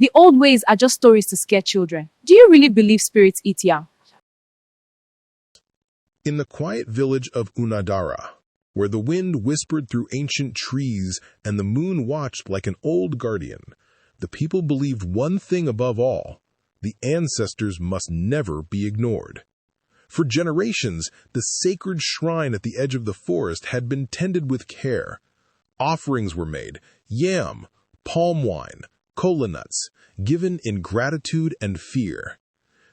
The old ways are just stories to scare children. Do you really believe spirits eat yam? In the quiet village of Unadara, where the wind whispered through ancient trees and the moon watched like an old guardian, the people believed one thing above all: the ancestors must never be ignored. For generations, the sacred shrine at the edge of the forest had been tended with care. Offerings were made: yam, palm wine, kola nuts, given in gratitude and fear.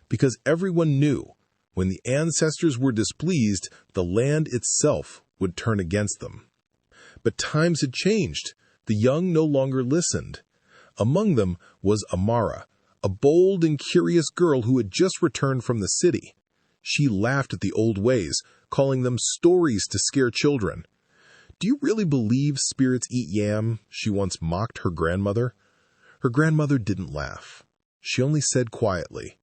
Because everyone knew, when the ancestors were displeased, the land itself would turn against them. But times had changed. The young no longer listened. Among them was Amara, a bold and curious girl who had just returned from the city. She laughed at the old ways, calling them stories to scare children. "Do you really believe spirits eat yam?" she once mocked her grandmother. Her grandmother didn't laugh. She only said quietly,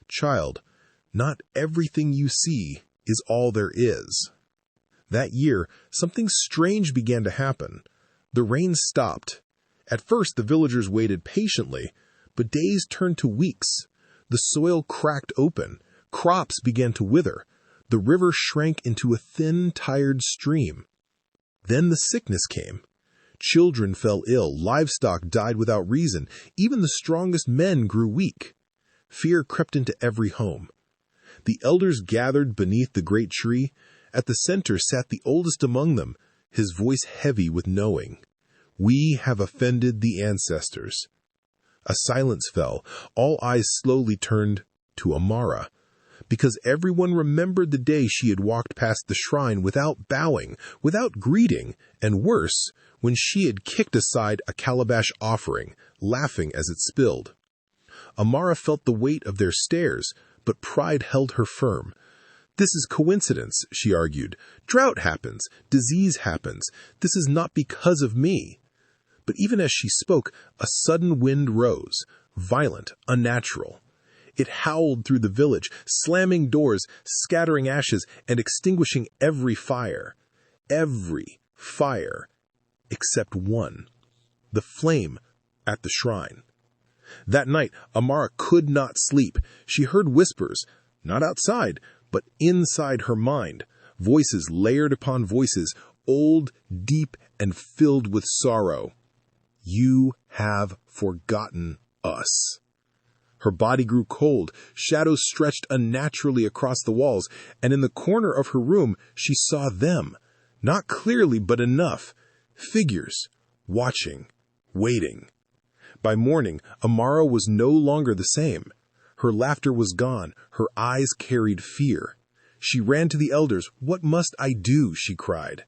"Child, not everything you see is all there is." That year, something strange began to happen. The rain stopped. At first, the villagers waited patiently, but days turned to weeks. The soil cracked open. Crops began to wither. The river shrank into a thin, tired stream. Then the sickness came. Children fell ill, livestock died without reason, even the strongest men grew weak. Fear crept into every home. The elders gathered beneath the great tree. At the center sat the oldest among them, his voice heavy with knowing. "We have offended the ancestors." A silence fell. All eyes slowly turned to Amara, because everyone remembered the day she had walked past the shrine without bowing, without greeting, and worse, when she had kicked aside a calabash offering, laughing as it spilled. Amara felt the weight of their stares, but pride held her firm. "This is coincidence," she argued. "Drought happens. Disease happens. This is not because of me." But even as she spoke, a sudden wind rose, violent, unnatural. It howled through the village, slamming doors, scattering ashes, and extinguishing every fire. Every fire except one: the flame at the shrine. That night, Amara could not sleep. She heard whispers, not outside, but inside her mind, voices layered upon voices, old, deep, and filled with sorrow. "You have forgotten us." Her body grew cold, shadows stretched unnaturally across the walls, and in the corner of her room she saw them, not clearly but enough, figures, watching, waiting. By morning, Amara was no longer the same. Her laughter was gone, her eyes carried fear. She ran to the elders. "What must I do?" she cried.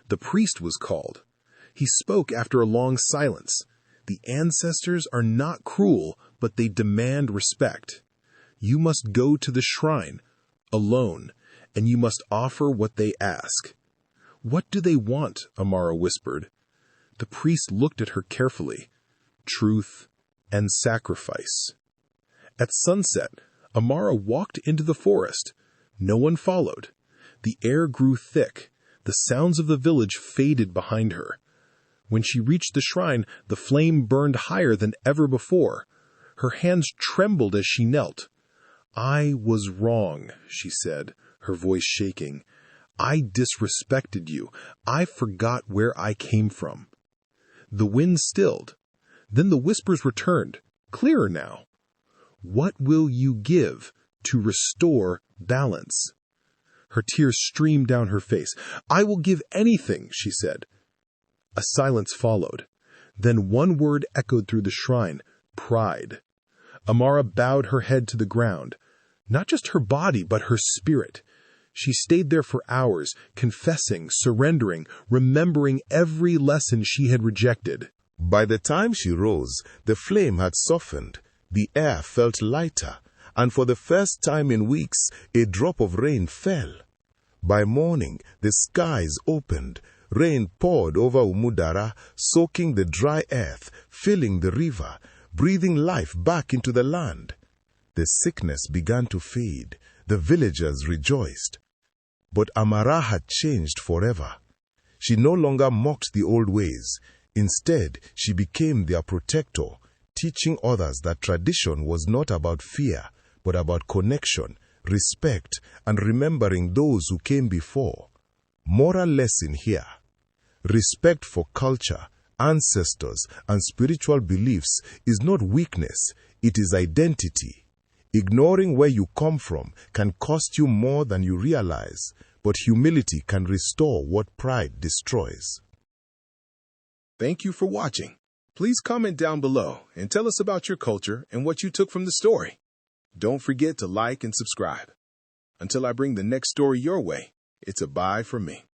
The priest was called. He spoke after a long silence. "The ancestors are not cruel, but they demand respect. You must go to the shrine, alone, and you must offer what they ask." "What do they want?" Amara whispered. The priest looked at her carefully. "Truth and sacrifice." At sunset, Amara walked into the forest. No one followed. The air grew thick. The sounds of the village faded behind her. When she reached the shrine, the flame burned higher than ever before. Her hands trembled as she knelt. "I was wrong," she said, her voice shaking. "I disrespected you. I forgot where I came from." The wind stilled. Then the whispers returned, clearer now. "What will you give to restore balance?" Her tears streamed down her face. "I will give anything," she said. A silence followed. Then one word echoed through the shrine: pride. Amara bowed her head to the ground. Not just her body, but her spirit. She stayed there for hours, confessing, surrendering, remembering every lesson she had rejected. By the time she rose, the flame had softened, the air felt lighter, and for the first time in weeks, a drop of rain fell. By morning, the skies opened. Rain poured over Umudara, soaking the dry earth, filling the river, breathing life back into the land. The sickness began to fade. The villagers rejoiced. But Amara had changed forever. She no longer mocked the old ways. Instead, she became their protector, teaching others that tradition was not about fear, but about connection, respect, and remembering those who came before. Moral lesson here: respect for culture, ancestors, and spiritual beliefs is not weakness, it is identity. Ignoring where you come from can cost you more than you realize, but humility can restore what pride destroys. Thank you for watching. Please comment down below and tell us about your culture and what you took from the story. Don't forget to like and subscribe. Until I bring the next story your way, it's a bye for me.